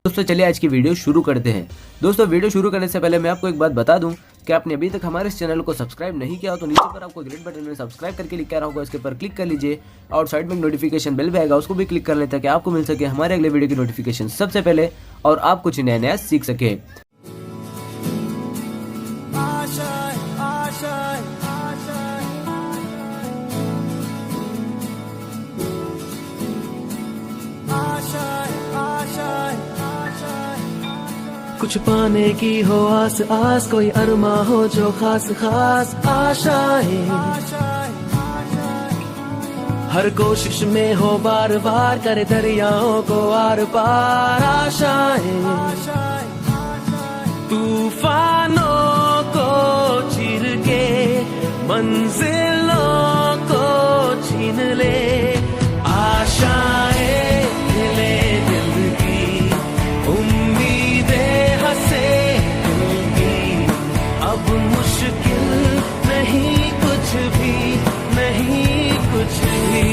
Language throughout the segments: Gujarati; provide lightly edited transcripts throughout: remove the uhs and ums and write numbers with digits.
दोस्तों चलिए आज की वीडियो शुरू करते हैं। दोस्तों वीडियो शुरू करने से पहले मैं आपको एक बात बता दूं कि आपने अभी तक हमारे इस चैनल को सब्सक्राइब नहीं किया हो तो नीचे पर आपको ग्रीन बटन में सब्सक्राइब करके लिखा रहा होगा, इसके ऊपर क्लिक कर लीजिए और साइड में नोटिफिकेशन बेल भी आएगा, उसको भी क्लिक कर लें ताकि आपको मिल सके हमारे अगले वीडियो की नोटिफिकेशन सबसे पहले और आप कुछ नया नया सीख सके। कुछ पाने की हो आस आस, कोई अरमा हो जो खास खास आशाएं, हर कोशिश में हो बार बार, करे दरियाओं को आर पार आशाएं, तूफानों को चीर के मंजिलों को छीन ले आशाएं, ले दिल की उम्मीदें हंसे होंगी, अब मुश्किल नहीं कुछ भी, नहीं कुछ भी,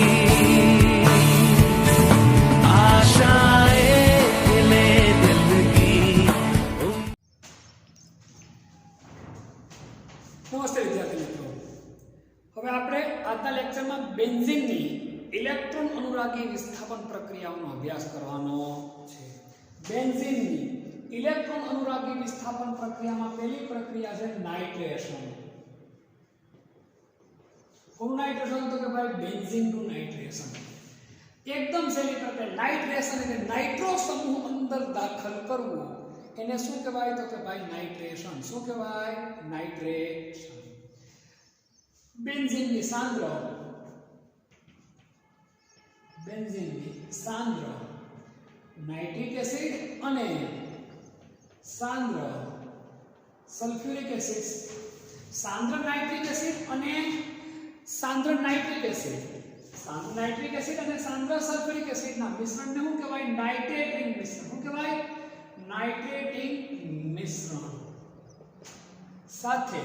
आशाएं ले दिल की। नमस्ते विद्यार्थी मित्रों, હવે આપણે આજના લેક્ચરમાં બેન્ઝીનની ઇલેક્ટ્રોન અનુરાગી વિસ્થાપન પ્રક્રિયાઓનો અભ્યાસ કરવાનો છે। બેન્ઝીનની ઇલેક્ટ્રોન અનુરાગી વિસ્થાપન પ્રક્રિયામાં પહેલી પ્રક્રિયા છે નાઇટ્રેશન। કોનું નાઇટ્રેશન? તો કે ભાઈ બેન્ઝીનનું નાઇટ્રેશન। એકદમ સહેલી પ્રક્રિયા નાઇટ્રેશન એટલે નાઇટ્રો સમૂહ અંદર દાખલ કરવો, એને શું કહેવાય? તો કે ભાઈ નાઇટ્રેશન। શું કહેવાય? નાઇટ્રેશન। બેન્ઝીનની સાંદ્ર નાઇટ્રિક એસિડ અને સાંદ્ર સલ્ફ્યુરિક એસિડ, સાંદ્ર નાઇટ્રિક એસિડ અને સાંદ્ર નાઇટ્રિક એસિડ, સાંદ્ર નાઇટ્રિક એસિડ અને સાંદ્ર સલ્ફ્યુરિક એસિડના મિશ્રણને શું કહેવાય? નાઇટ્રેટિંગ મિશ્રણ। શું કહેવાય? નાઇટ્રેટિંગ મિશ્રણ સાથે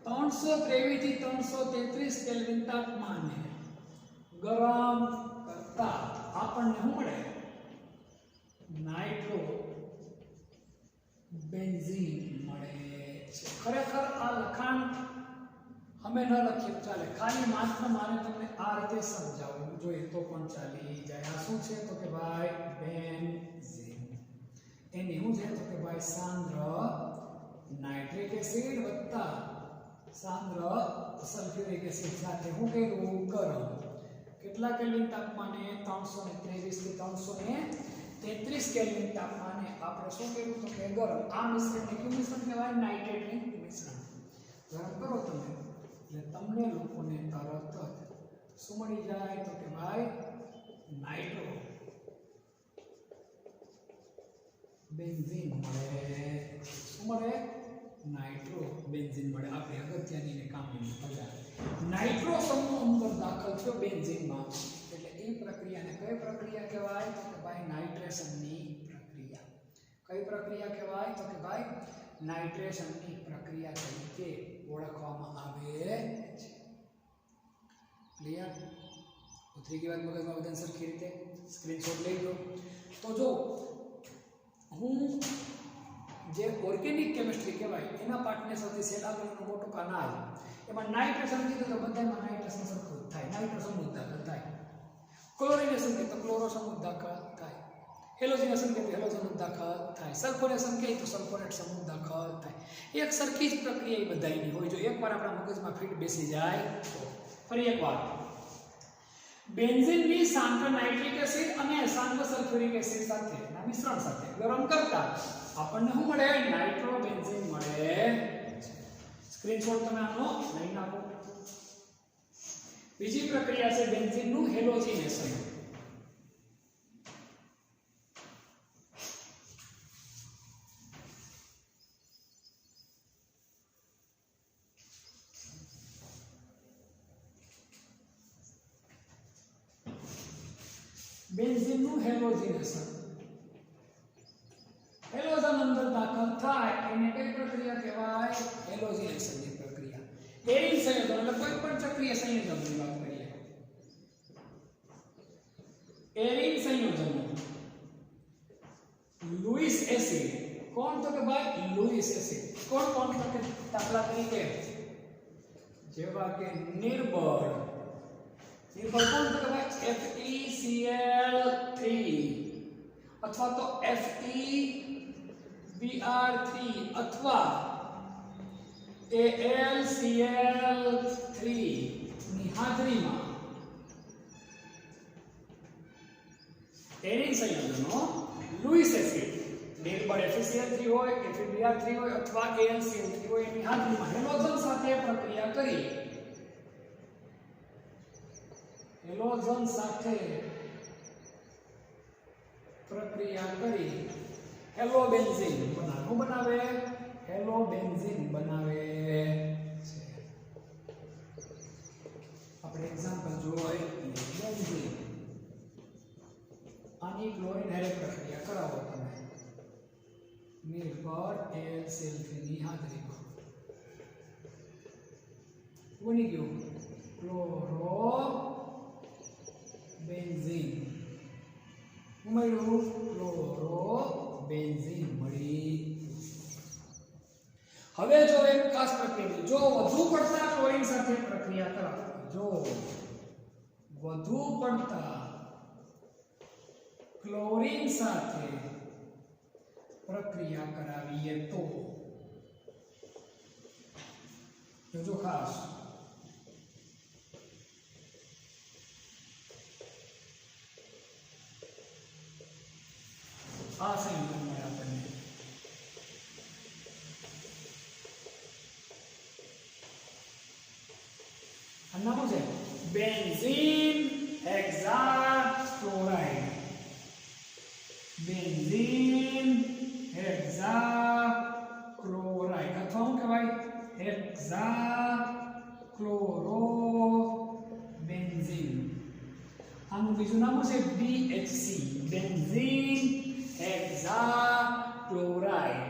323 થી 333 કેલ્વિન તાપમાને ગરમ કરતા આપણને શું મળે? નાઇટ્રો બેન્ઝીન મળે છે। ખરેખર આ લખાણ અમે ન લખીએ તો ચાલે, ખાલી માત્ર મારે તમને આ રીતે સમજાવવું જોઈએ તો પણ ચાલી જાય। આ શું છે? તો કે ભાઈ બેન્ઝીન, એની શું છે? તો કે ભાઈ સાંદ્ર નાઇટ્રિક એસિડ વત્તા સાંદ્ર સલ્ફ્યુરિક એસિડ સાથે શું કર્યું? ગરમ। કેટલા કેલ્વિન તાપમાને? 323 થી 333 કેલ્વિન તાપમાને આપણે શું કર્યું? તો કે ગરમ। આ મિશ્રણને કયું મિશ્રણ કહેવાય? નાઇટ્રેટિંગ મિશ્રણ। ગરમ કરો તમે એટલે તમને લોકોને તરત શું મળી જાય? તો કે ભાઈ નાઇટ્રો બેન્ઝીન મળે। શું મળે? નાઇટ્રો બેન્ઝીન મળે। આપણે અગત્યની ને કામની મજા નાઇટ્રો સમૂહ અંદર દાખલ થયો બેન્ઝીનમાં એટલે એ પ્રક્રિયાને કઈ પ્રક્રિયા કહેવાય? તો કે ભાઈ નાઇટ્રેશનની પ્રક્રિયા। કઈ પ્રક્રિયા કહેવાય? તો કે ભાઈ નાઇટ્રેશનની પ્રક્રિયા તરીકે ઓળખવામાં આવે છે। ક્લિયર? ઉતરી ગઈ વાત મગજમાં બધાને સરખી રીતે? સ્ક્રીનશોટ લઈ લો। તો જો હું જે ઓર્ગેનિક કેમિસ્ટ્રી કહેવાય એના પાર્ટને સૌથી સહેલા ગણનો મોટો કાનાલ, એમાં નાઇટ્રેશન કીધું તો બધામાં નાઇટ્રેશન સરખું થાય, નાઇટ્રો સમૂહ દાખલ થાય। ક્લોરિનેશન કહે તો ક્લોરો સમૂહ દાખલ થાય, હેલોજનેશન કહે તો હેલોજન દાખલ થાય, સલ્ફોનેશન કહે તો સલ્ફોનેટ સમૂહ દાખલ થાય। એક સરખી જ પ્રક્રિયા એ બધાની હોય। જો એકવાર આપણા મગજમાં ફિટ બેસી જાય તો ફરી એકવાર બેન્ઝીનની સાંદ્ર નાઇટ્રિક એસિડ અને સાંદ્ર સલ્ફ્યુરિક એસિડ સાથેના મિશ્રણ સાથે ગરમ કરતા આપણને શું મળે? નાઇટ્રો બેન્ઝીન મળે। સ્ક્રીનશોટ તમે આનો લઈ નાખો। બીજી પ્રક્રિયા છે બેન્ઝીનનું હેલોજિનેશન। બેન્ઝીનનું હેલોજિનેશન, હેલોજન અંદર દાખલ થાય એને કઈ પ્રક્રિયા કહેવાય? હેલોજિનેશનની પ્રક્રિયા। એરિન સંયોજન એટલે કોઈ પણ ચક્રીય સંયોજનની વાત કરીએ। એરિન સંયોજનો કોણ તો કે ભાઈ લुईस एसिड કોણ કોણ તો કે દાખલા તરીકે જેવા કે નિર્બળ કોણ તો કે ભાઈ FeCl3 અથવા તો FeBr3 અથવા AlCl3 ની હાજરીમાં એની સંયોજનો લुईस એસિડ નિર્બળ FeCl3 હોય FeBr3 હોય અથવા AlCl3 હોય એની હાજરીમાં હેલોજન સાથે પ્રક્રિયા કરી હેલોબેન્ઝીન બનાવે હેલોબેન્ઝીન બનાવે છે આપણે એક્ઝામ્પલ જોઈએ બેન્ઝીન આની ક્લોરીન હારે પ્રક્રિયા કરાવો તમે નિર્ભર AlCl3 ની હાજરીમાં બની ગયું ક્લોરો બેન્ઝીન ઉમેર્યું ક્લોરો બેન્ઝીન મળી હવે જો એક ખાસ પ્રક્રિયા જો વધુ પડતા ક્લોરીન સાથે પ્રક્રિયા કરાવો જો વધુ પડતા ક્લોરીન સાથે પ્રક્રિયા કરાવીએ તો જો ખાસ આ સંયોજન મળે આપણને આ નામ છે બેન્ઝીન હેક્સાક્લોરાઇડ બેન્ઝીન હેક્સાક્લોરાઇડ અથવા શું કહેવાય હેક્સાક્લોરોબેન્ઝીન આનું બીજું નામ છે BHC બેન્ઝીન હેક્સાક્લોરાઇડ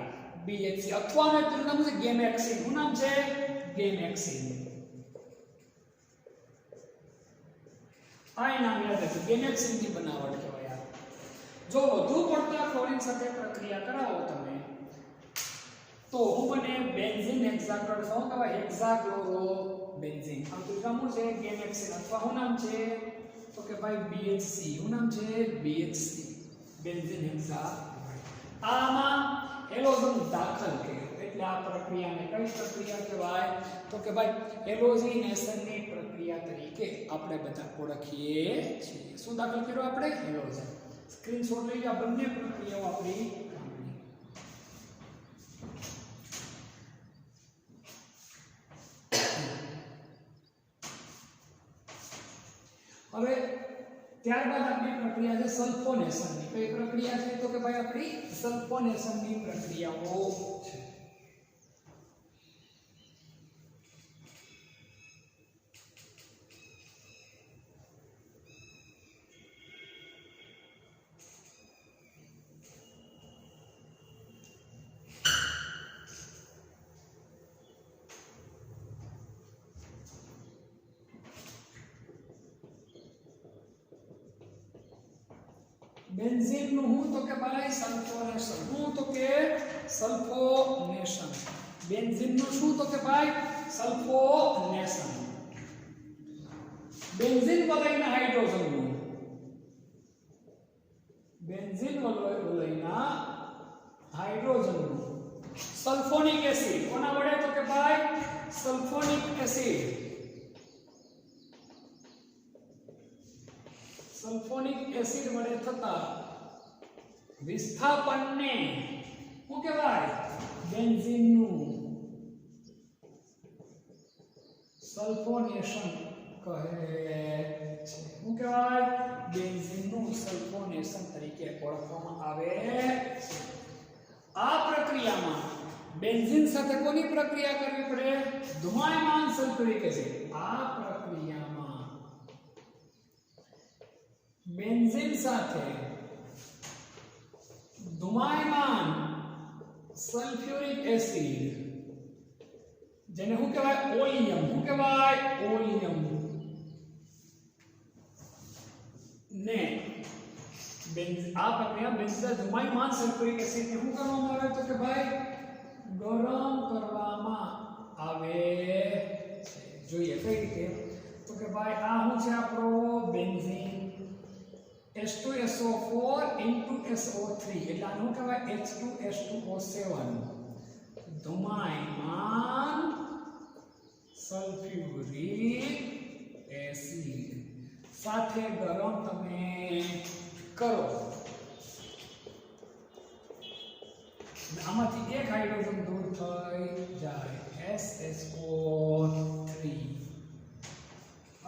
BHC અથવા એનું નામ છે ગેમેક્સિન શું નામ છે ગેમેક્સિન આ નામ યાદ રાખજો ગેમેક્સિન ની બનાવટ કહેવાય જો વધુ પડતા ક્લોરીન સાથે પ્રક્રિયા કરાવો તમે તો હું બને બેન્ઝીન હેક્સાક્લોરાઇડ શું કહેવાય હેક્સાક્લોરોબેન્ઝીન આ તો નામ છે ગેમેક્સિન અથવા શું નામ છે તો કે ભાઈ BHC શું નામ છે BHC બેન્ઝીન હેક્સાક્લોરાઇડ આમાં હેલોજન દાખલ કર્યો એટલે આ પ્રક્રિયાને કઈ પ્રક્રિયા કહેવાય તો કે ભાઈ હેલોજિનેશનની પ્રક્રિયા તરીકે આપણે બધા ઓળખીએ છીએ શું દાખલ કર્યો આપણે હેલોજન સ્ક્રીનશોટ લઈ લો બંને પ્રક્રિયાઓ આપણી હવે ત્યારબાદ આપણી પ્રક્રિયા છે સલ્ફોનેશનની કઈ પ્રક્રિયા છે તો કે ભાઈ આપણી સલ્ફોનેશનની પ્રક્રિયાઓ છે બેન્ઝીન નું હું તો કે ભાઈ સલ્ફોનેશન હું તો કે સલ્ફોનેશન બેન્ઝીન નું શું તો કે ભાઈ સલ્ફોનેશન બેન્ઝીન વલયના હાઇડ્રોજન નું બેન્ઝીન વલયના હાઇડ્રોજન નું સલ્ફોનિક એસિડ કોના વડે તો કે ભાઈ સલ્ફોનિક એસિડ સલ્ફોનિક એસિડ વડે થતા વિસ્થાપનને શું કહેવાય બેન્ઝીન નું સલ્ફોનેશન કહે છે શું કહેવાય બેન્ઝીન નું સલ્ફોનેશન તરીકે ઓળખવામાં આવે છે આ પ્રક્રિયામાં બેન્ઝીન સાથે કોની પ્રક્રિયા કરવી પડે ધુમાયમાન સલ્ફ્યુરિક એસિડ આ પ્રક્રિયામાં બેન્ઝીન સાથે ધુમાયમાન સલ્ફ્યુરિક એસિડ જેને શું કહેવાય ઓલિયમ શું કહેવાય ઓલિયમ ને આ પ્રક્રિયા બેન્ઝોઝાઇમાઇન સલ્ફ્યુરિક એસિડ ને શું કરવામાં આવે તો કે ભાઈ ગરમ કરવામાં આવે છે. જોઈએ કઈ રીતે તો કે ભાઈ આ શું છે આપણો બેન્ઝીન H2SO4 SO3 એટલે આનું કહેવાય H2S2O7 ધુમાયમાન સલ્ફ્યુરિક એસિડ સાથે ગરમ તમે કરો. આમાંથી એક હાઇડ્રોજન દૂર થઈ જાય SSO3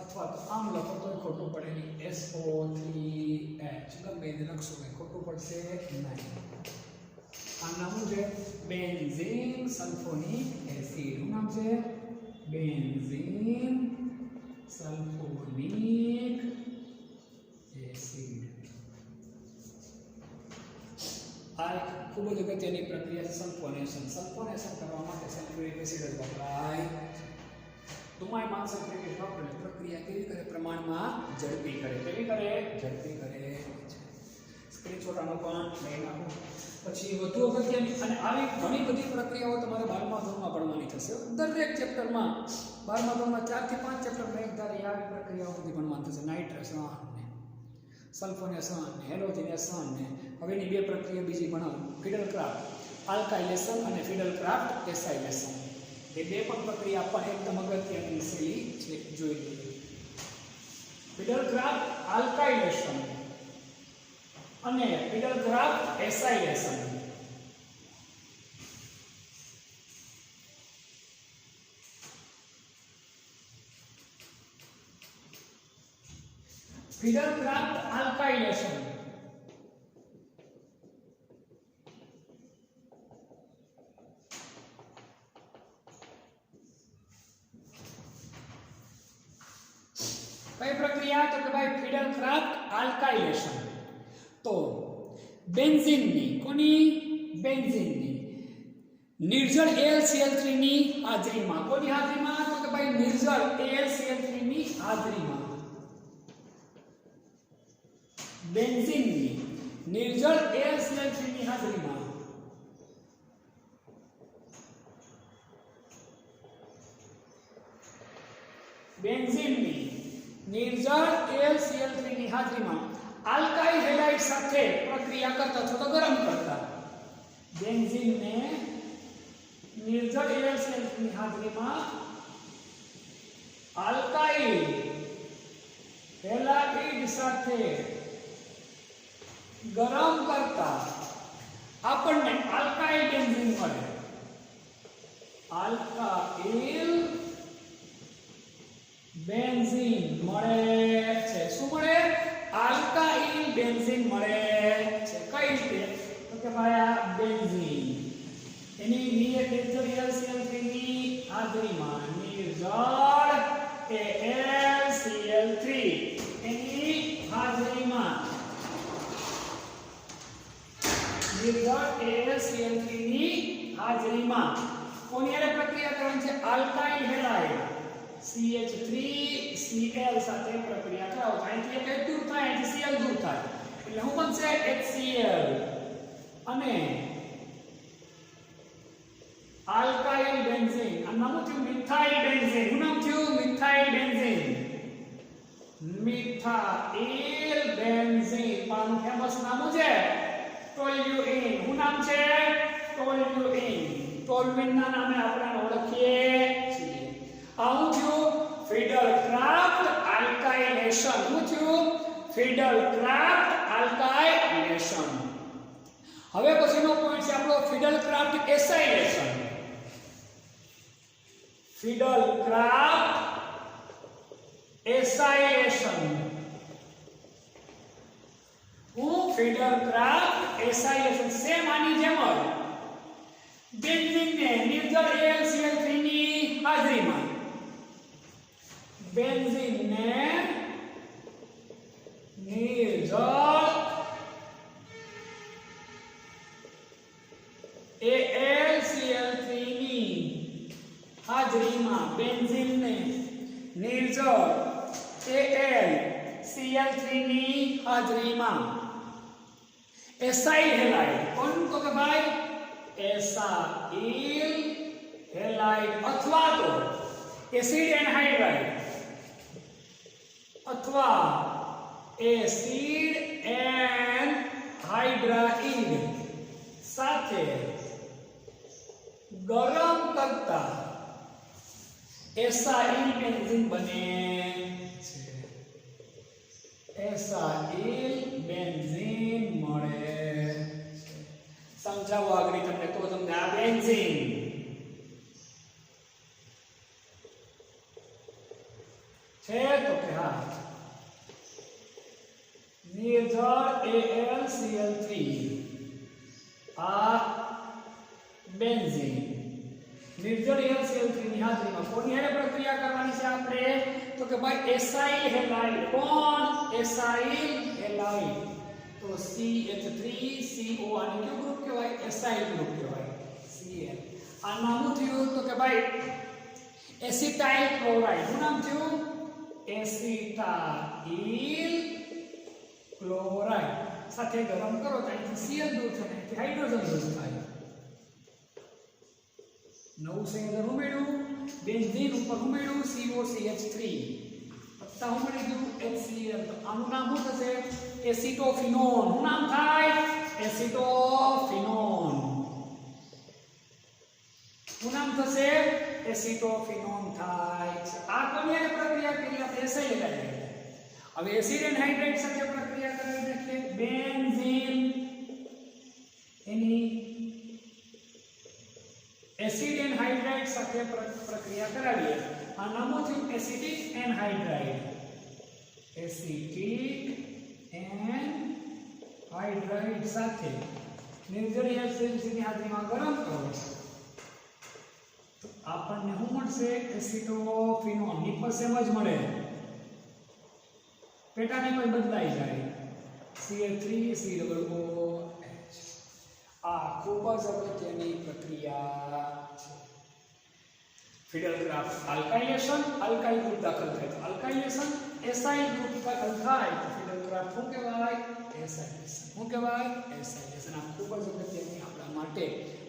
અથવા તો આમ લખો તો ખોટું પડે નહીં SO3H ગમે તે લખશો કંઈ ખોટું પડશે નહીં. આ નામ છે બેન્ઝીન સલ્ફોનિક એસિડ. શું નામ છે? Benzene sulphonic acid. આ ખૂબ જ અગત્યની પ્રક્રિયા છે સલ્ફોનેશન. સલ્ફોનેશન કરવા માટે સલ્ફ્યુરિક એસિડ જ વપરાય. ધુમાયમાન સલ્ફ્યુરિક એસિડ વાપરીને પ્રક્રિયા કેવી કરે? પ્રમાણમાં ઝડપી કરે. કેવી કરે? ઝડપી કરે. સ્ક્રીનશોટ આનો પણ લઈ નાખો. પછી વધુ અગત્યની અને આવી ઘણી બધી પ્રક્રિયાઓ તમારે 12મા ધોરણમાં ભણવાની થશે. દરેક ચેપ્ટરમાં 12મા ધોરણમાં 4 થી 5 ચેપ્ટરમાં એક ધારી આવી પ્રક્રિયાઓ બધી ભણવાની થશે. નાઇટ્રેશન ને સલ્ફોનેશન ને હેલોજનેશન ને હવેની બે પ્રક્રિયા બીજી ભણાવું. ફિડલક્રાફ્ટ આલ્કાઇલેશન અને ફિડલક્રાફ્ટ એસાઇલેશન. એ બે પણ પ્રક્રિયા પણ એકદમ અગત્યની શૈલી છે. જોઈ લો. ફિડલક્રાફ્ટ આલ્કાઇલેશન અને ફિડલક્રાફ્ટ એસાઇલેશન. ફિડલક્રાફ્ટ આલ્કાઇલેશન કઈ પ્રક્રિયા તો કે ભાઈ ફિડલક્રાફ્ટ આલ્કાઇલેશન. તો બેન્ઝીનની કોની? બેન્ઝીનની નિર્જળ AlCl3 ની હાજરીમાં. કોની હાજરીમાં? તો કે ભાઈ નિર્જળ AlCl3 ની હાજરીમાં. બેન્ઝીનની નિર્જળ AlCl3 ની હાજરીમાં બેન્ઝીનની નિર્જળ AlCl3 ની હાજરીમાં આલ્કાઇલ હેલાઇડ સાથે પ્રક્રિયા કરતા અથવા તો ગરમ કરતા. બેન્ઝીનને નિર્જળ AlCl3 ની હાજરીમાં આલ્કાઇલ હેલાઇડ સાથે ગરમ કરતા આપણને આલ્કાઇલ બેન્ઝીન મળે. આલ્કાઇલ બેન્ઝીન મળે છે. શું મળે? આલ્કાઇલ બેન્ઝીન મળે છે. કઈ રીતે? તો કે ભાઈ આ બેન્ઝીન એની નિર્જળ AlCl3 ની હાજરીમાં નિર્જળ AlCl3 એની હાજરીમાં નિર્જળ AlCl3 ની હાજરીમાં કોની હારે પ્રક્રિયા કરવાની છે? આલ્કાઇલ હેલાઇડ CH3Cl સાથે પ્રક્રિયા કરાવો. અહીંથી એક દૂર થાય, અહીંથી Cl દૂર થાય એટલે શું બનશે? HCl અને આલ્કાઇલ બેન્ઝીન. આ નામ થયું મિથાઇલ બેન્ઝીન. શું નામ થયું? Methyl benzene. મિથાઇલ બેન્ઝીન પણ ફેમસ નામ છે ટોલ્યુઇન. શું નામ છે? ટોલ્યુઇન. ટોલ્યુઇન ના નામે આપણે ઓળખીએ છીએ. આવું થયું ફિડલક્રાફ્ટ આલ્કાઇલેશન. શું થયું? ફિડલક્રાફ્ટ આલ્કાઇલેશન. હવે પછીનો પોઈન્ટ છે આપણો ફિડલક્રાફ્ટ એસાઇલેશન. ફિડલક્રાફ્ટ એસાઇલેશન. હું ફિડલક્રાફ્ટ એસાઇલેશન સેમ આની જેમ જ બેન્ઝીનને નિર્જળ AlCl3 ની હાજરીમાં બેન્ઝીનને નિર્જળ AlCl3 ની હાજરીમાં બેન્ઝીનને નિર્જળ AlCl3 ની હાજરીમાં एसाइल हेलाइड कौन तो के भाई एसाइल हेलाइड अथवा तो एसिड एनहाइड्राइड अथवा एसिड एनहाइड्राइड साथे गरम करता एसाइल बेंजीन बने एसाइल बेंजीन મળે સમજાવો આગળ તમને તો તમને આ બેન્ઝીન છે તો કે હા निर्जल AlCl3 आ बेंजीन निर्जल AlCl3 ની હાજરીમાં કોની હારે પ્રક્રિયા કરવાની છે આપણે તો કે ભાઈ એસાઇલ હેલાઇડ કોણ એસાઇલ હેલાઇડ તો CH3CO આને કયો ગ્રુપ કહેવાય એસાઇલ ગ્રુપ કહેવાય Cl આ નામ થયું તો કે ભાઈ એસિટાઇલ ક્લોરાઇડ શું નામ થયું એસિટાઇલ क्लोराइड સાથે ગરમ કરો તો અહીંથી Cl દૂર થાય અહીંથી હાઇડ્રોજન દૂર થાય નવું સંયોજન ઉમેર્યું બેન્ઝીન ઉપર ઉમેર્યું COCH3 વત્તા ઉમેરી દીધું HCl તો આનું નામ શું થશે એસિટોફિનોન શું નામ થાય એસિટોફિનોન શું નામ થશે એસિટોફિનોન થાય આ કોની હારે પ્રક્રિયા કરી આપણે એસાઇલ હેલાઇડ હવે એસિડ એનહાઇડ્રાઇડ સાથે પ્રક્રિયા કરાવી નાખીએ બેન્ઝીન એની એસિડ એનહાઇડ્રાઇડ સાથે પ્રક્રિયા કરાવીએ આ નામ થયું એસિટિક એનહાઇડ્રાઇડ સાથે નિર્જળ HCl ની હાજરીમાં ગરમ કરો તો આપણને શું મળશે એસિટોફિનોન નિપજ એમ જ મળે પેટાને કોઈ બદલાઈ જાય Cl3COOH આ ખૂબ જ અગત્યની પ્રક્રિયા છે ફિડલ ગ્રાફ આલ્કાઇલેશન આલ્કાઇલ ગ્રુપ દાખલ થાય તો આલ્કાઇલેશન એસાઇલ ગ્રુપ દાખલ થાય તો ફિડલ ગ્રાફ શું કહેવાય એસાઇલેશન શું કહેવાય એસાઇલેશન આ ખૂબ જ અગત્યની આપણા માટે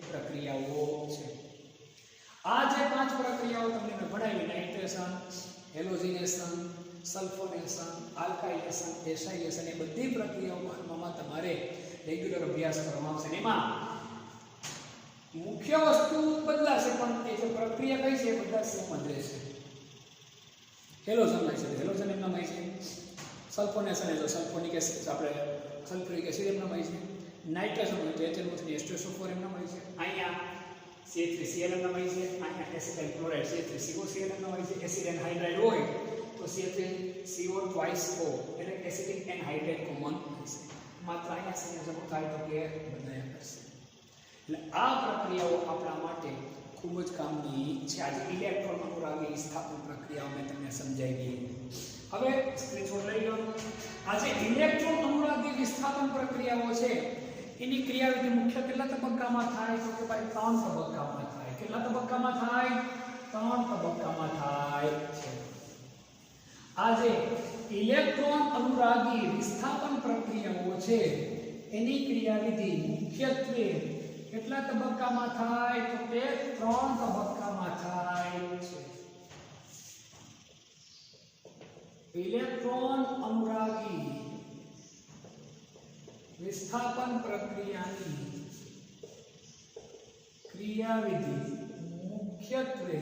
પ્રક્રિયાઓ છે આ જે 5 પ્રક્રિયાઓ તમને મેં ભણાવી nitration halogenation sulphonation alkylation acylation એ બધી પ્રક્રિયાઓમાં તમારે રેગ્યુલર અભ્યાસ કરવામાં આવશે એમાં મુખ્ય વસ્તુ બદલાશે પણ એ જે પ્રક્રિયા કઈ છે એ બધા સેમ જ રહેશે હેલોજન હોય છે હેલોજન એમનામ હોય છે સલ્ફોનેશન એટલે સલ્ફોનિક એસિડ આપણે સલ્ફ્યુરિક એસિડ એમનામ હોય છે નાઇટ્રેશન હોય તો HNO3 H2SO4 એમનામ હોય છે અહીંયા CH3Cl એમનામ હોય છે અહીંયા એસિટાઇલ ક્લોરાઇડ CH3COCl એમનામ હોય છે એસિડ એનહાઇડ્રાઇડ હોય તો CH3CO twice O એટલે એસિડિક એનહાઇડ્રાઇડ કોમન હશે માત્ર અહીંયા સંયોજનો થાય તો કે બદલાયા કરશે એટલે આ પ્રક્રિયાઓ આપણા માટે ખૂબ જ કામની છે આજે ઇલેક્ટ્રોન અનુરાગી સ્થાપન પ્રક્રિયાઓ મેં તમને સમજાવી હવે સ્ક્રીનશોટ લઈ લો આજે ઇલેક્ટ્રોન અનુરાગી વિસ્થાપન પ્રક્રિયાઓ છે એની ક્રિયાવિધિ મુખ્ય કેટલા તબક્કામાં થાય તો કે ભાઈ 3 તબક્કામાં થાય કેટલા તબક્કામાં થાય 3 તબક્કામાં થાય છે આજે ઇલેક્ટ્રોન અનુરાગી વિસ્થાપન પ્રક્રિયાઓ છે એની ક્રિયાવિધિ મુખ્યત્વે કેટલા તબક્કામાં થાય તો કે 3 તબક્કામાં થાય છે ઇલેક્ટ્રોન અનુરાગી વિસ્થાપન પ્રક્રિયાની ક્રિયાવિધિ મુખ્યત્વે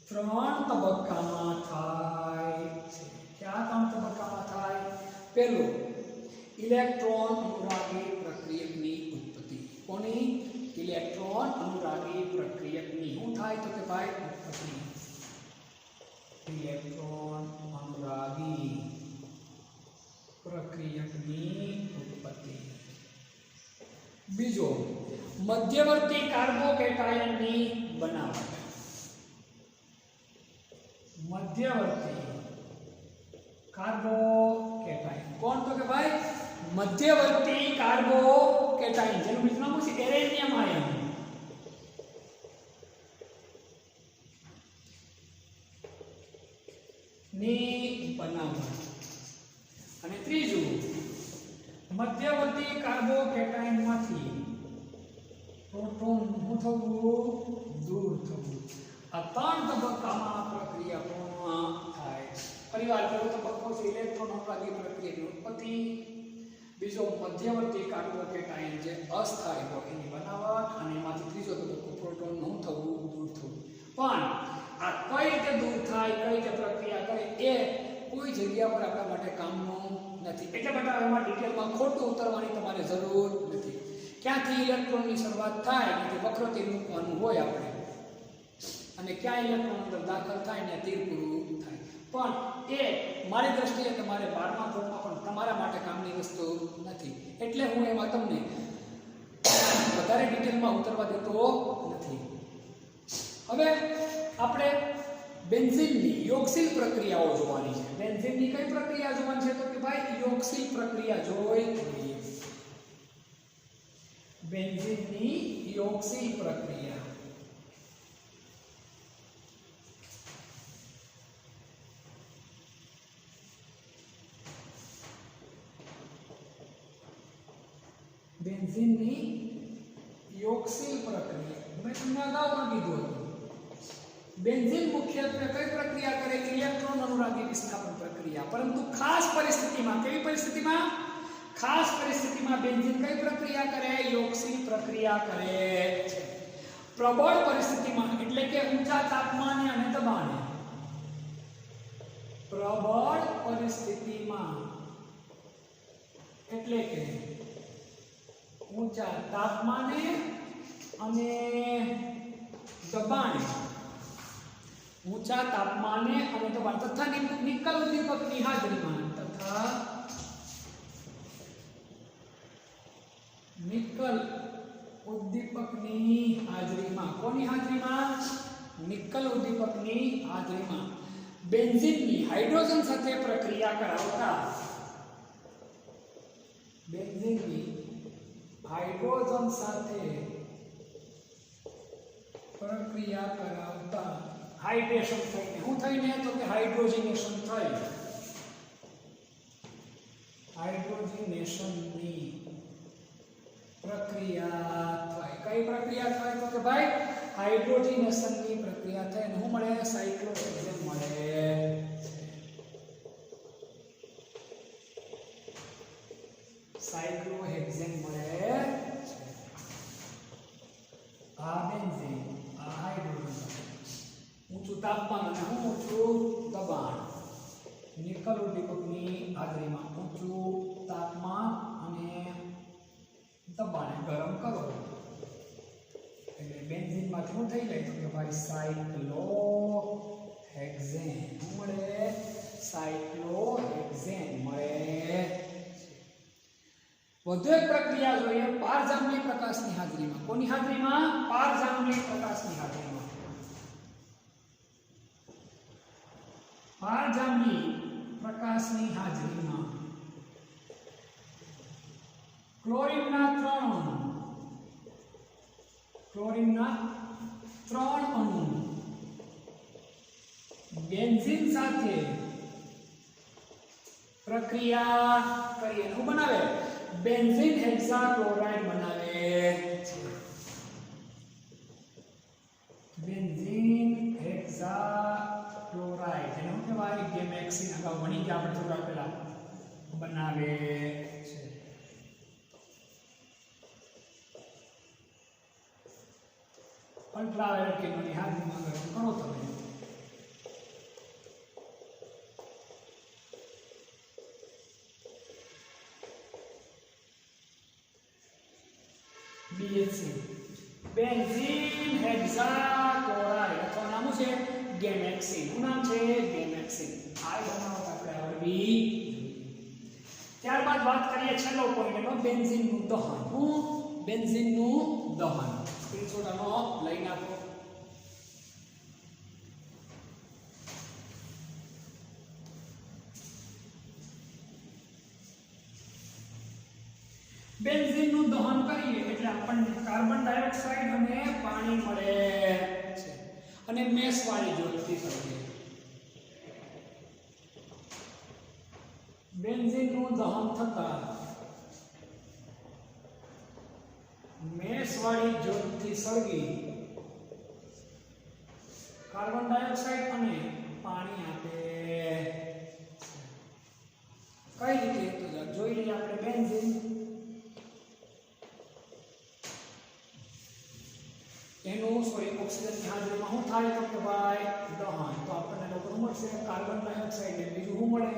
3 તબક્કામાં થાય છે क्या 3 તબક્કામાં થાય પહેલું ઇલેક્ટ્રોન અનુરાગી પ્રક્રિયકની ઉત્પત્તિ કોની ઇલેક્ટ્રોન અનુરાગી પ્રક્રિયકની શું થાય તો કે ભાઈ ઉત્પત્તિ ઇલેક્ટ્રોન અનુરાગી પ્રક્રિયકની ઉત્પત્તિ બીજો મધ્યવર્તી કાર્બોકેટાયનની બનાવટ मध्यवर्ती कार्बोकेटाइन कौन तो के भाई मध्यवर्ती कार्बोकेटाइन જેનું બીજું નામ છે એરેનિયમ આયન ની બનાવટ અને ત્રીજું મધ્યવર્તી કાર્બોકેટાયનમાંથી પ્રોટોન નું થવું દૂર થવું આ ત્રણ તબક્કામાં પ્રક્રિયા પૂર્ણ થાય ફરીવાર પહેલો તબક્કો છે ઇલેક્ટ્રોન અનુરાગી પ્રક્રિયાની ઉત્પત્તિ બીજો મધ્યવર્તી કાર્બોકેટાયન જે અસ્થાયી હોય એની બનાવટ અને એમાંથી ત્રીજો તબક્કો પ્રોટોન નું થવું દૂર થવું પણ આ કઈ રીતે દૂર થાય કઈ રીતે પ્રક્રિયા કરે એ કોઈ જગ્યા પર આપણા માટે કામનું નથી એટલે બધા એમાં ડિટેલમાં ખોટું ઉતરવાની તમારે જરૂર નથી ક્યાંથી ઇલેક્ટ્રોનની શરૂઆત થાય એટલે વક્રતે મૂકવાનું હોય આપણે અને ક્યાં ઇલેક્ટ્રોન અંદર દાખલ થાય ને તીર પૂરું થાય પણ એ મારી દ્રષ્ટિએ તમારે 12મા ધોરણમાં પણ તમારા માટે કામની વસ્તુ નથી એટલે હું એમાં તમને વધારે ડિટેલમાં ઉતરવા દેતો નથી હવે આપણે બેન્ઝીનની યોગશીલ પ્રક્રિયાઓ જોવાની છે બેન્ઝીનની કઈ પ્રક્રિયા જોવાની છે તો કે ભાઈ યોગશીલ પ્રક્રિયા જોઈ લઈએ બેન્ઝીનની યોગશીલ પ્રક્રિયા બેન્ઝીનની યોગશીલ પ્રક્રિયા મેં તમને અગાઉ પણ કીધું હતું બેન્ઝીન મુખ્યત્વે કઈ પ્રક્રિયા કરે ઇલેક્ટ્રોન અનુરાગી વિસ્થાપન પ્રક્રિયા પરંતુ ખાસ પરિસ્થિતિમાં કેવી પરિસ્થિતિમાં ખાસ પરિસ્થિતિમાં બેન્ઝીન કઈ પ્રક્રિયા કરે યોગશીલ પ્રક્રિયા કરે છે પ્રબળ પરિસ્થિતિમાં એટલે કે ઊંચા તાપમાને અને દબાણે પ્રબળ પરિસ્થિતિમાં એટલે કે ઊંચા તાપમાને અને દબાણે ઊંચા તાપમાને અને દબાણ તથા નિકલ ઉદ્દીપકની હાજરીમાં તથા નિકલ ઉદ્દીપકની હાજરીમાં કોની હાજરીમાં નિકલ ઉદ્દીપકની હાજરીમાં બેન્ઝીનની હાઇડ્રોજન સાથે પ્રક્રિયા કરાવતા બેન્ઝીનની હાઇડ્રોજન સાથે પ્રક્રિયા કરાવતા હાઇડ્રેશન થઈને શું થઈને તો કે હાઇડ્રોજનેશન થઈ હાઇડ્રોજનેશનની પ્રક્રિયા થાય કઈ પ્રક્રિયા થાય તો કે ભાઈ હાઇડ્રોજનેશનની પ્રક્રિયા થાય અને શું મળે સાયક્લોહેક્સેન મળે સાયક્લોહેક્સેન મળે આ બેન્ઝીન આ હાઇડ્રોજન ઊંચું તાપમાન અને ઊંચું દબાણ નિકલ ઉદ્દીપકની હાજરીમાં ઊંચું તાપમાન અને દબાણે ગરમ કરો એટલે બેન્ઝીનમાંથી શું થઈ જાય તો કે ભાઈ સાયક્લોહેક્સેન મળે સાયક્લોહેક્સેન મળે વધુ એક પ્રક્રિયા જોઈએ પારજાંબલી પ્રકાશની હાજરીમાં કોની હાજરીમાં પારજાંબલી પ્રકાશની હાજરીમાં પારજાંબલી પ્રકાશની હાજરીમાં ક્લોરીનના 3 અણુ બેન્ઝીન સાથે પ્રક્રિયા કરીએ શું બનાવે બેન્ઝીન હેક્સાક્લોરાઇડ બનાવે છે બેન્ઝીન હેક્સાક્લોરાઇડ જેને શું કહેવાય ગેમેક્સિન અગાઉ ભણી ગયા આપણે થોડા પહેલા બનાવે છે અલ્ટ્રાવાયોલેટ કિરણોની હાજરીમાં ગરમ કરો તમે BHC બેન્ઝીન હેક્સાક્લોરાઇડ અથવા નામ છે ગેમેક્સિન શું નામ છે ગેમેક્સિન આ બનાવટ આપણે આવડવી ત્યારબાદ વાત કરીએ છેલ્લો પોઈન્ટ એનો બેન્ઝીનનું દહન હું બેન્ઝીનનું દહન સ્ક્રીનશોટનો લઈ નાખો બેન્ઝીનનું દહન કરીએ એટલે આપણને કાર્બન ડાયોક્સાઇડ અને પાણી મળે છે અને મેસવાળી જ્યોતિ કરીએ બેન્ઝીનનું દહન થતા વાળી જ્યોતથી સળગી કાર્બન ડાયોક્સાઇડ અને પાણી આપે કઈ રીતે તો જોઈ લઈએ આપણે બેન્ઝીન એનું ઓક્સિજનની હાજરીમાં શું થાય તો કે ભાઈ દહન તો આપણને લોકો મળશે કાર્બન ડાયોક્સાઇડ ને બીજું શું મળે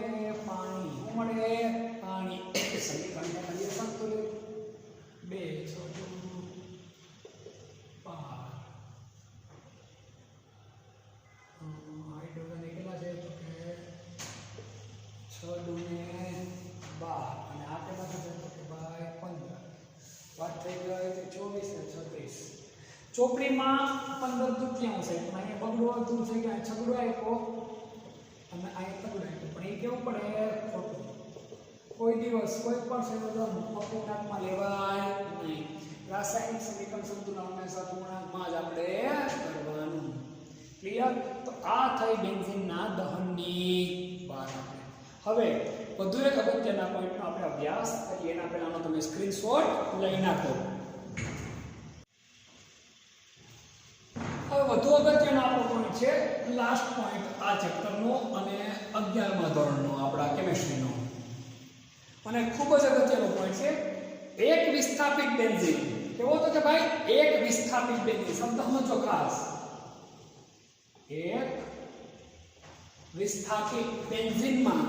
પાણી શું મળે પાણી સમીકરણને કરીએ સંતુલિત 2 6 હાઇડ્રોજન કેટલા છે તો કે 6 દુને 12 અને આ કેટલા થશે તો કે ભાઈ 15 વાત થઈ ગઈ તો 24 ને 36 ચોપડીમાં 15 તૃતીયાંશ છે પણ અહીંયા બગડો અડધું છે કે છગડો આપ્યો અને અહીંયા તગડો આપ્યો પણ એ કેવું પડે ખોટું કોઈ દિવસ કોઈ પણ સંયોજન અપૂર્ણાંકમાં લેવાય નહીં રાસાયણિક સમીકરણ સંતુલન હંમેશા પૂર્ણાંકમાં જ આપણે કરવાનું ક્લિયર તો આ થઈ બેન્ઝીનના દહનની વાત આપણે હવે વધુ એક અગત્યના પોઈન્ટનો આપણે અભ્યાસ કરીએ એના પહેલાનો તમે સ્ક્રીનશોટ લઈ નાખો વધુ અગત્યનો આપણો પોઈન્ટ છે લાસ્ટ પોઈન્ટ આ ચેપ્ટરનો અને 11મા ધોરણનો આપણા કેમિસ્ટ્રીનો અને ખૂબ જ અગત્યનો પોઈન્ટ છે એક વિસ્થાપિત બેન્ઝીન કેવો તો કે ભાઈ એક વિસ્થાપિત બેન્ઝીન શબ્દ સમજો ખાસ એક વિસ્થાપિત બેન્ઝીનમાં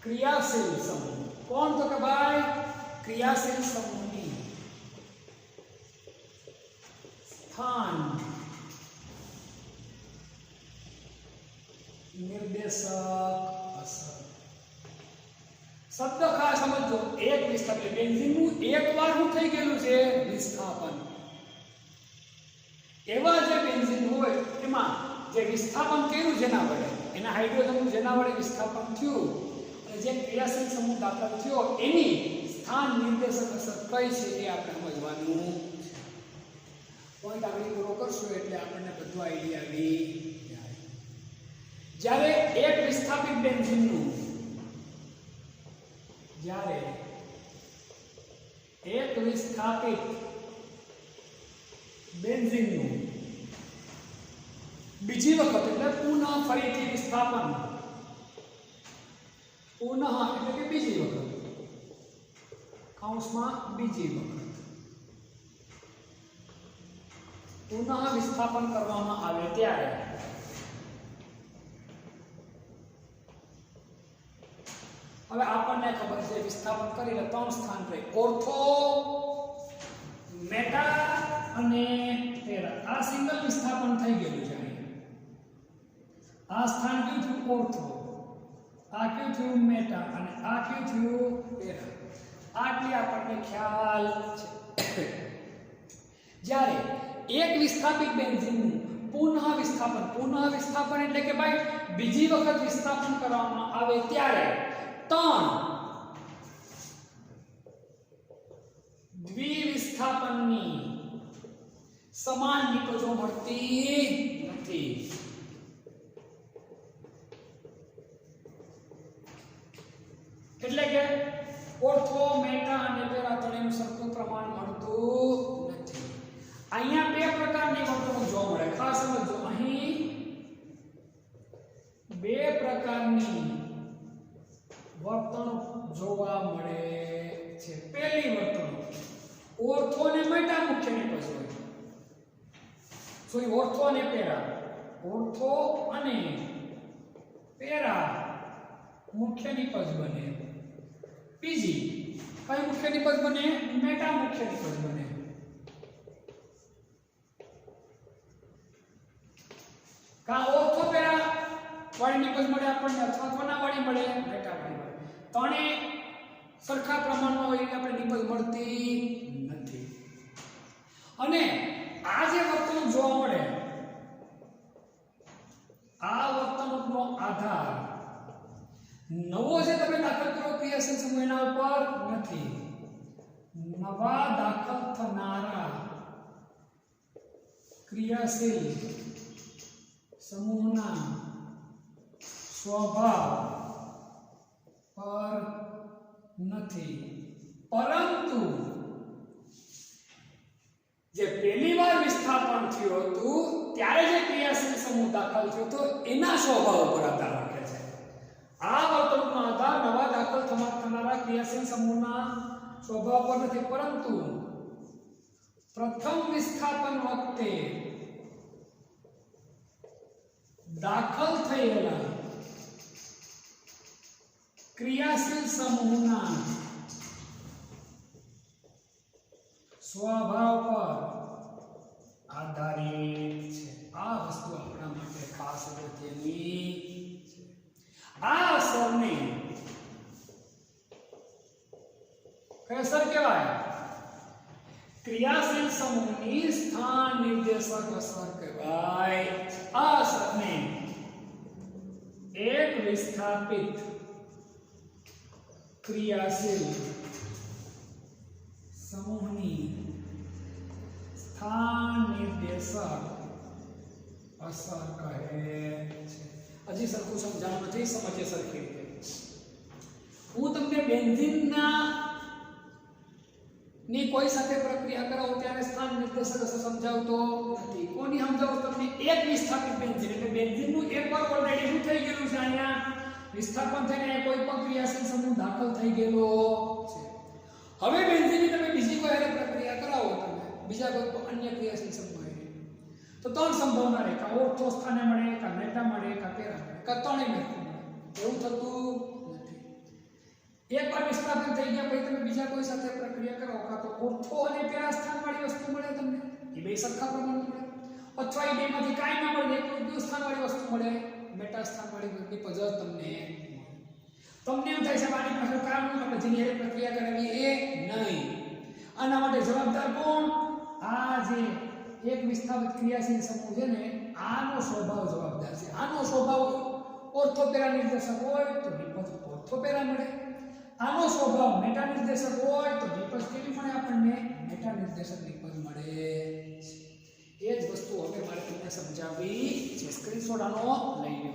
ક્રિયાશીલ સમૂહ કોણ તો કે ભાઈ ક્રિયાશીલ સમૂહની સ્થાન નિર્દેશક અસર શબ્દ ખાસ સમજો એક વિસ્થાપન બેન્ઝીનનું એકવાર શું થઈ ગયેલું છે વિસ્થાપન એવા જે બેન્ઝીન હોય એમાં જે વિસ્થાપન કર્યું જેના વડે એના હાઇડ્રોજનનું જેના વડે વિસ્થાપન થયું અને જે ક્રિયાશીલ સમૂહ દાખલ થયો એની સ્થાન નિર્દેશક અસર કઈ છે એ આપણે સમજવાનું પોઈન્ટ આગળ પૂરો કરશું એટલે આપણને બધું આઈડિયા આવી જાય જ્યારે એક વિસ્થાપિત બેન્ઝીનનું જ્યારે એક વિસ્થાપિત બેન્ઝીનનું બીજી વખત એટલે પુનઃ ફરીથી વિસ્થાપન પુનઃ એટલે કે બીજી વખત કૌંસમાં બીજી વખત પુનઃ વિસ્થાપન કરવામાં આવે ત્યારે હવે આપણને ખબર છે વિસ્થાપન કરીને 3 સ્થાન રહે ઓર્થો મેટા અને પેરા આ સિંગલ વિસ્થાપન થઈ ગયેલું છે આ સ્થાન કયું થયું ઓર્થો આ કયું થયું મેટા અને આ કયું થયું પેરા આટલી આપણને ખ્યાલ છે જ્યારે એક વિસ્થાપિત બેન્ઝીનનું પુનઃ વિસ્થાપન એટલે કે ભાઈ બીજી વખત વિસ્થાપન કરવામાં આવે ત્યારે 3 દ્વિવિસ્થાપનની સમાન નિપજો મળતી નથી એટલે કે ઓર્થો મેટા અને પેરા ત્રણેયનું સરખું પ્રમાણ મળતું નથી અહીંયા બે પ્રકારની વર્તણૂક જોવા મળે ખાસ સમજો અહીં બે પ્રકારની વર્તણૂક જોવા મળે છે પહેલી વર્તણૂક ઓર્થો અને મેટા મુખ્ય નિપજ હોય ઓર્થો અને પેરા મુખ્ય નિપજ બને બીજી કઈ મુખ્ય નિપજ બને મેટા મુખ્ય નિપજ બને કા ઓર્થો પેરા વાળી નિપજ મળે આપણને અથવા કોના વાળી મળે મેટા વાળી મળે ત્રણે સરખા પ્રમાણમાં હોય એટલે આપણે નિપજ મળતી નથી અને આ જે વર્તણૂક જોવા મળે આ વર્તણૂકનો આધાર નવો જે તમે દાખલ કરો ક્રિયાશીલ સમૂહ એના ઉપર નથી નવા દાખલ થનારા ક્રિયાશીલ સમૂહના સ્વભાવ પર નથી પરંતુ જે પહેલી વાર વિસ્થાપન થયું હતું ત્યારે જે ક્રિયાશીલ સમૂહ દાખલ થયો હતો એના સ્વભાવ પર આધાર રાખે છે. આ વર્તણૂકનો આધાર નવા દાખલ થનારા ક્રિયાશીલ સમૂહના સ્વભાવ પર નથી, પરંતુ પ્રથમ વિસ્થાપન વખતે દાખલ થયેલા ક્રિયાશીલ સમૂહના સ્વભાવ પર આધારિત છે. આ વસ્તુ આપણા માટે ખાસ અગત્યની છે. આ અસરને કઈ અસર કહેવાય? ક્રિયાશીલ સમૂહની સ્થાન નિર્દેશક અસર કહેવાય. આ અસરને એક વિસ્થાપિત ક્રિયાશીલ સમૂહની સ્થાન નિર્દેશક અસર કહે છે. હજી સરખું સમજાવવાનું નથી, સમજે સરખી રીતે. હું તમને બેન્ઝીનના ની કોઈ સાથે પ્રક્રિયા કરાવો ત્યારે સ્થાન નિર્દેશક અસર સમજાવતો નથી. કોની સમજાવું તમને? એક વિસ્થાપિત બેન્ઝીન એટલે બેન્ઝીનનું એકવાર ઓલરેડી શું થઈ ગયેલું છે, અહીંયા વિસ્થાપન થઈને કોઈ પણ ક્રિયાશીલ સમૂહ દાખલ થઈ ગયેલો છે. હવે બેન્ઝીનની તમે બીજી કોઈ હારે પ્રક્રિયા કરાવો, તમે બીજા કોઈ અન્ય ક્રિયાશીલ સમૂહ તો ત્રણ સંભાવના રહે, કા ઓર્થો સ્થાને મળે, કા મેટા મળે, કા પેરા મળે, કા ત્રણેય મળે. એવું થતું નથી. એકવાર વિસ્થાપન થઈ ગયા પછી તમે બીજા કોઈ સાથે પ્રક્રિયા કરો, કા તો ઓર્થો અને પેરા સ્થાનવાળી વસ્તુ મળે તમને, એ બે સરખા પ્રમાણમાં મળે, અથવા એ બેમાંથી કાંઈ ના મળે, એક સ્થાનવાળી વસ્તુ મળે, મેટા સ્થાનવાળી નિપજ તમને એમ થાય છે આની પાછળ કારણ આપણે જેની હારે પ્રક્રિયા કરાવી એ નહીં. આના માટે જવાબદાર કોણ? આ જે એક વિસ્થાપિત ક્રિયાશીલ સમૂહ છે ને, આનો સ્વભાવ જવાબદાર છે. આનો સ્વભાવ ઓર્થોપેરા નિર્દેશક હોય તો નિપજ ઓર્થોપેરા મળે. આનો સ્વભાવ મેટા નિર્દેશક હોય તો નિપજ કેવી મળે આપણને? મેટા નિર્દેશક નિપજ મળે. એ જ વસ્તુ હવે મારે તમને સમજાવવી છે. સ્ક્રીનશોટ આનો લઈ લો.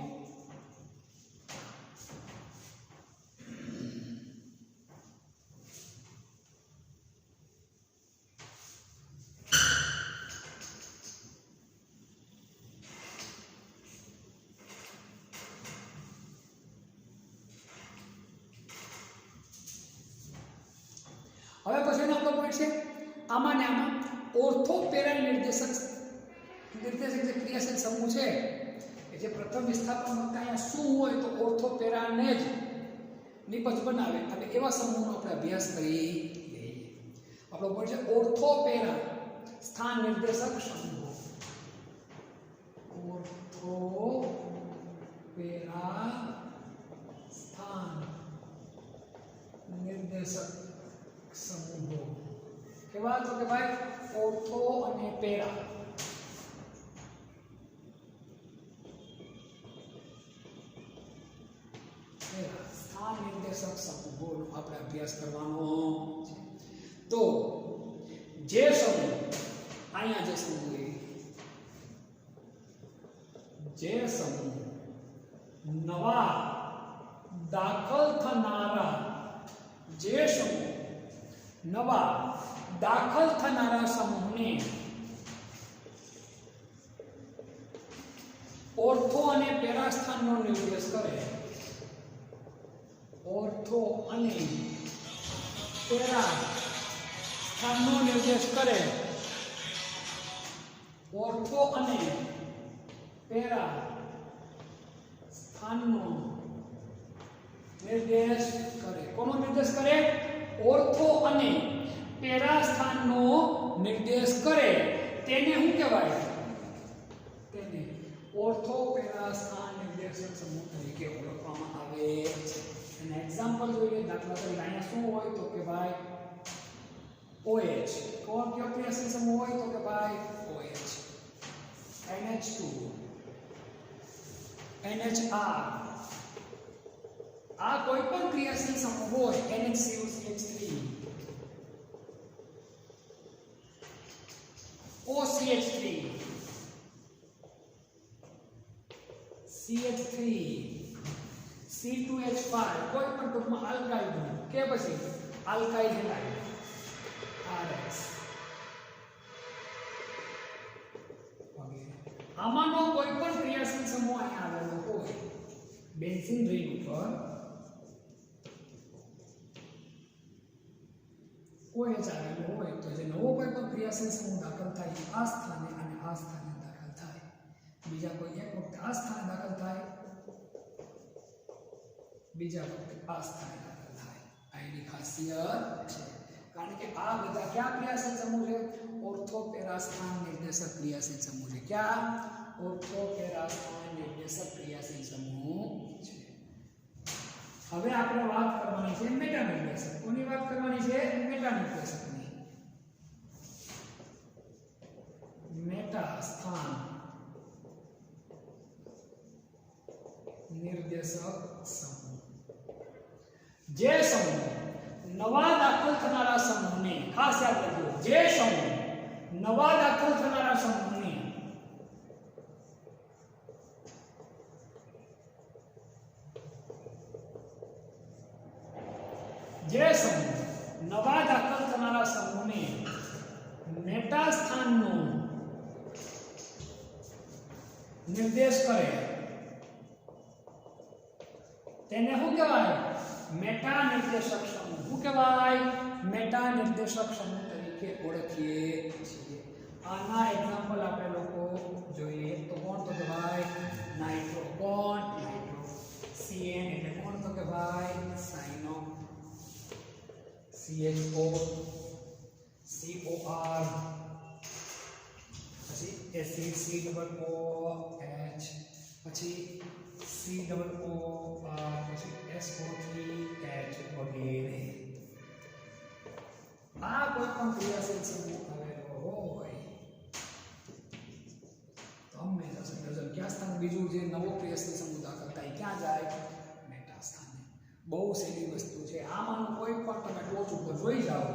હવે પછીનો આપણો પોઈન્ટ છે આમાં ને આમાં ઓર્થોપેરા નિર્દેશક જે ક્રિયાશીલ સમૂહ છે કે જે પ્રથમ વિસ્થાપન વખતે અહીંયા શું હોય તો ઓર્થોપેરાને જ નિપજ બનાવે. અને એવા સમૂહનો આપણે અભ્યાસ કરી લઈએ. આપણો પોઈન્ટ છે ઓર્થોપેરા સ્થાન નિર્દેશક સમૂહ. ઓર્થોપેરા સ્થાન નિર્દેશક સમૂહો કેવા? તો કે ભાઈ ઓર્થો અને પેરા સ્થાન નિર્દેશક સમૂહોનો આપણે અભ્યાસ કરવાનો છે. તો જે સમૂહ અહીંયા જે સમૂહ નવા દાખલ થનારા સમૂહને ઓર્થો અને પેરા સ્થાનનો નિર્દેશ કરે. ઓર્થો અને પેરા સ્થાનનો નિર્દેશ કરે. ઓર્થો અને પેરા સ્થાનનો નિર્દેશ કરે. કોનો નિર્દેશ કરે? ઓર્થો અને પેરા સ્થાનનો નિર્દેશ કરે. તેને શું કહેવાય? તેને ઓર્થો પેરા સ્થાન નિર્દેશક સમૂહ તરીકે ઓળખવામાં આવે છે. અને એક્ઝામ્પલ જોઈએ. દાખલા તરીકે અહીંયા શું હોય તો કે ભાઈ OH. કોણ કયો ક્રિયાશીલ સમૂહ હોય તો કે ભાઈ OH. NH2 NHR. આ કોઈ પણ ક્રિયાશીલ સમૂહ હોય NHCOCH3 OCH3 CH3 C2H5 કોઈ પણ ટૂંકમાં આલ્કાઇલ ગ્રુપ કે પછી આલ્કાઇલ હેલાઇડ RH આમાંનો કોઈ પણ ક્રિયાશીલ સમૂહ અહીંયા આવેલો હોય બેન્ઝીન રિંગ ઉપર કોઈ જ આવેલો હોય તો જે નવો કોઈ પણ ક્રિયાશીલ સમૂહ દાખલ થાય આ સ્થાને અને આ સ્થાને દાખલ થાય બીજા કોઈ એક વખતે આ સ્થાને દાખલ થાય બીજા વખતે આ સ્થાને દાખલ થાય આ એની ખાસિયત છે કારણ કે આ બધા ક્યાં ક્રિયાશીલ સમૂહ છે ઓર્થોપેરાસ્થાન નિર્દેશક ક્રિયાશીલ સમૂહ છે ક્યાં ઓર્થોપેરાસ્થાન નિર્દેશક ક્રિયાશીલ સમૂહ છે હવે આપણે વાત કરવાની છે મેટા નિર્દેશક કોની વાત કરવાની છે મેટા નિર્દેશકની મેટા સ્થાન નિર્દેશક સમૂહ જે સમૂહ નવા દાખલ થનારા સમૂહને ખાસ યાદ રાખજો જે સમૂહ નવા દાખલ થનારા સમૂહને નવા દાખલ થનારા સમૂહને મેટા સ્થાનનો નિર્દેશ કરે તેને શું કહેવાય મેટા નિર્દેશક સમૂહ શું કહેવાય મેટા નિર્દેશક સમૂહ તરીકે ઓળખીએ છીએ આના એક્ઝામ્પલ આપણે લોકો જોઈએ તો કોણ તો કે ભાઈ નાઇટ્રો કોણ નાઇટ્રો CN એટલે કોણ તો કે ભાઈ સાઇનો CHO COR પછી એસિડ COOH પછી COOR પછી SO3H વગેરે આ કોઈ પણ ક્રિયાશીલ સમૂહ આવેલો હોય તો હંમેશા સંયોજન ક્યાં સ્થાન બીજું જે નવો ક્રિયાશીલ સમૂહ દાખલ થાય ક્યાં જાય મેટા સ્થાને બહુ સહેલી વસ્તુ છે આમાંનું કોઈ પણ તમે ટોચ ઉપર જોઈ જાઓ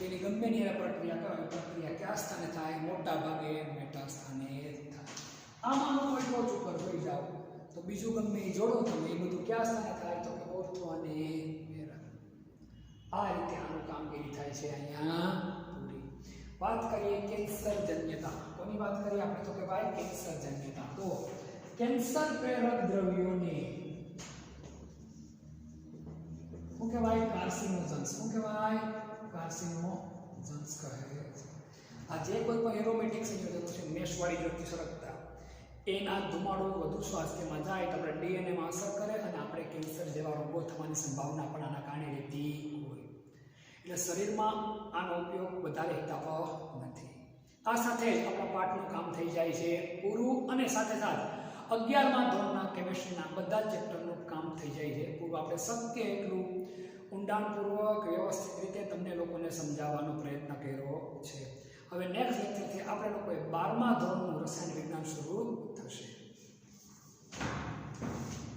એની ગમે ની પ્રક્રિયા કરો પ્રક્રિયા ક્યાં સ્થાને થાય મોટા ભાગે મેટા સ્થાને થાય આમાંનું કોઈ ટોચ ઉપર જોઈ જાઓ તો બીજું ગમે એ જોડો તમે એ બધું ક્યાં સ્થાને થાય તો કે ઓર્થો અને પેરા આ રીતે આનું કામગીરી થાય છે અહીંયા પૂરી વાત કરીએ કેન્સર જન્યતા કોની વાત કરીએ આપણે તો કે ભાઈ કેન્સર જન્યતા તો કેન્સર પ્રેરક દ્રવ્યોને શું કહેવાય કાર્સિનોજન્સ શું કહેવાય કાર્સિનોજન્સ કહે આ જે કોઈ પણ એરોમેટિક સંયોજનો છે મેશવાળી જ્યોતિ સરકતા એના ધુમાડો વધુ સ્વાસ્થ્યમાં જાય તો આપણે DNA માં અસર કરે અને આપણે કેન્સર જેવા રોગો થવાની સંભાવના પણ આના કારણે રહેતી હોય એટલે શરીરમાં આનો ઉપયોગ વધારે હિતાવહ નથી આ સાથે જ આપણા પાઠનું કામ થઈ જાય છે પૂરું અને સાથે સાથે 11મા ધોરણના કેમિસ્ટ્રીના બધા જ ચેપ્ટરનું કામ થઈ જાય છે પૂરું આપણે શક્ય એટલું ઊંડાણપૂર્વક વ્યવસ્થિત રીતે તમને લોકોને સમજાવવાનો પ્રયત્ન કર્યો છે હવે નેક્સ્ટ લેક્ચરથી આપણે લોકોએ 12મા ધોરણનું રસાયણ વિજ્ઞાન શરૂ થશે